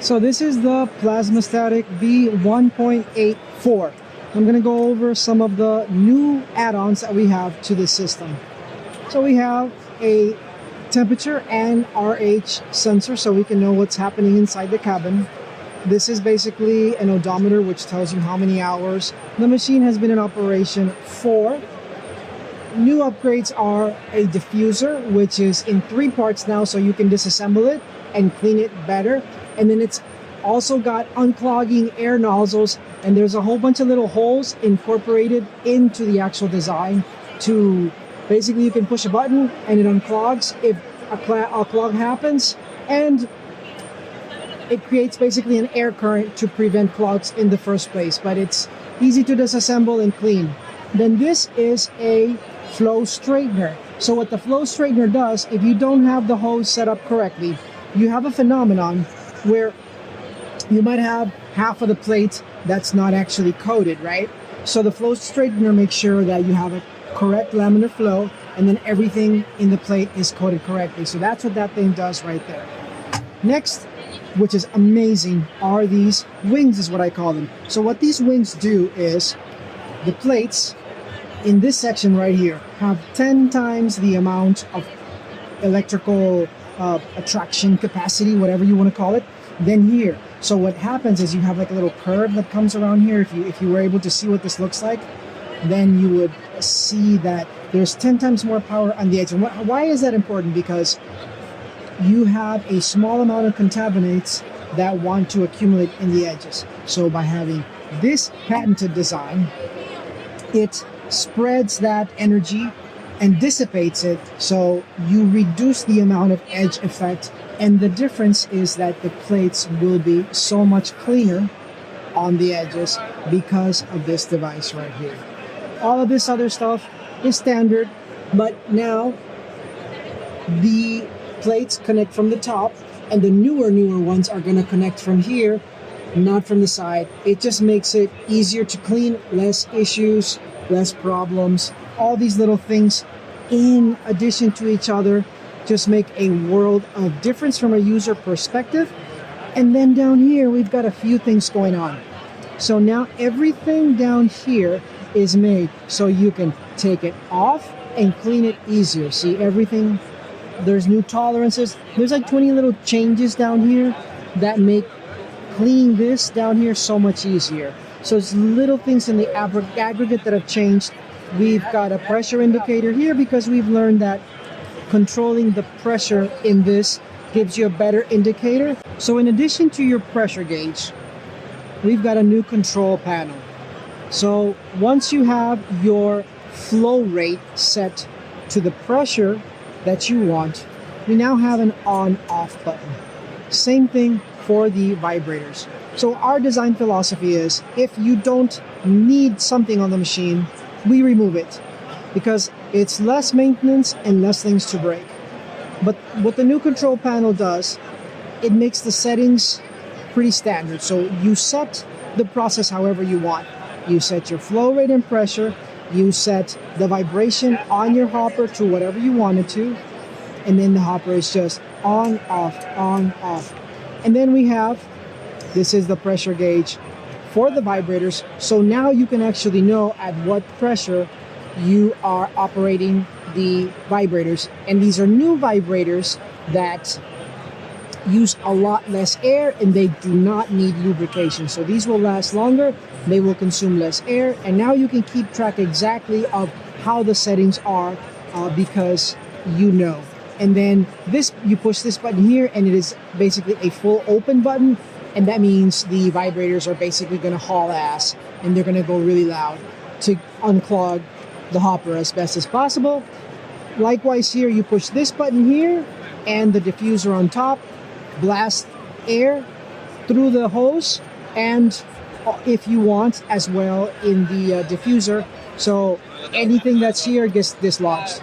So this is the Plasmastatic V1.84. I'm going to go over some of the new add-ons that we have to this system. So we have a temperature and RH sensor so we can know what's happening inside the cabin. This is basically an odometer which tells you how many hours the machine has been in operation for. New upgrades are a diffuser, which is in 3 parts now, so you can disassemble it and clean it better. And then it's also got unclogging air nozzles, and there's a whole bunch of little holes incorporated into the actual design to basically you can push a button and it unclogs if a clog happens, and it creates basically an air current to prevent clogs in the first place, but it's easy to disassemble and clean. Then this is a flow straightener. So what the flow straightener does, if you don't have the hose set up correctly, you have a phenomenon where you might have half of the plate that's not actually coated, right? So the flow straightener makes sure that you have a correct laminar flow and then everything in the plate is coated correctly. So that's what that thing does right there. Next, which is amazing, are these wings, is what I call them. So what these wings do is the plates in this section right here have 10 times the amount of electrical attraction capacity, whatever you want to call it, than here. So what happens is you have like a little curve that comes around here. If you were able to see what this looks like, then you would see that there's 10 times more power on the edge. And why is that important? Because you have a small amount of contaminants that want to accumulate in the edges. So by having this patented design, it spreads that energy and dissipates it, so you reduce the amount of edge effect, and the difference is that the plates will be so much cleaner on the edges because of this device right here. All of this other stuff is standard, but now the plates connect from the top, and the newer ones are going to connect from here, not from the side. It just makes it easier to clean, less issues, less problems. All these little things in addition to each other just make a world of difference from a user perspective. And then down here we've got a few things going on. So now everything down here is made so you can take it off and clean it easier. See, everything, there's new tolerances. There's like 20 little changes down here that make cleaning this down here so much easier. So it's little things in the aggregate that have changed. We've got a pressure indicator here because we've learned that controlling the pressure in this gives you a better indicator. So in addition to your pressure gauge, we've got a new control panel. So once you have your flow rate set to the pressure that you want, we now have an on-off button. Same thing for the vibrators. So our design philosophy is if you don't need something on the machine, we remove it because it's less maintenance and less things to break. But what the new control panel does, it makes the settings pretty standard. So you set the process however you want. You set your flow rate and pressure, you set the vibration on your hopper to whatever you want it to, and then the hopper is just on, off, on, off. And then we have, this is the pressure gauge for the vibrators. So now you can actually know at what pressure you are operating the vibrators. And these are new vibrators that use a lot less air and they do not need lubrication. So these will last longer, they will consume less air, and now you can keep track exactly of how the settings are because you know. And then this, you push this button here and it is basically a full open button, and that means the vibrators are basically going to haul ass and they're going to go really loud to unclog the hopper as best as possible. Likewise here, you push this button here and the diffuser on top blast air through the hose, and if you want as well in the diffuser, so anything that's here gets dislodged.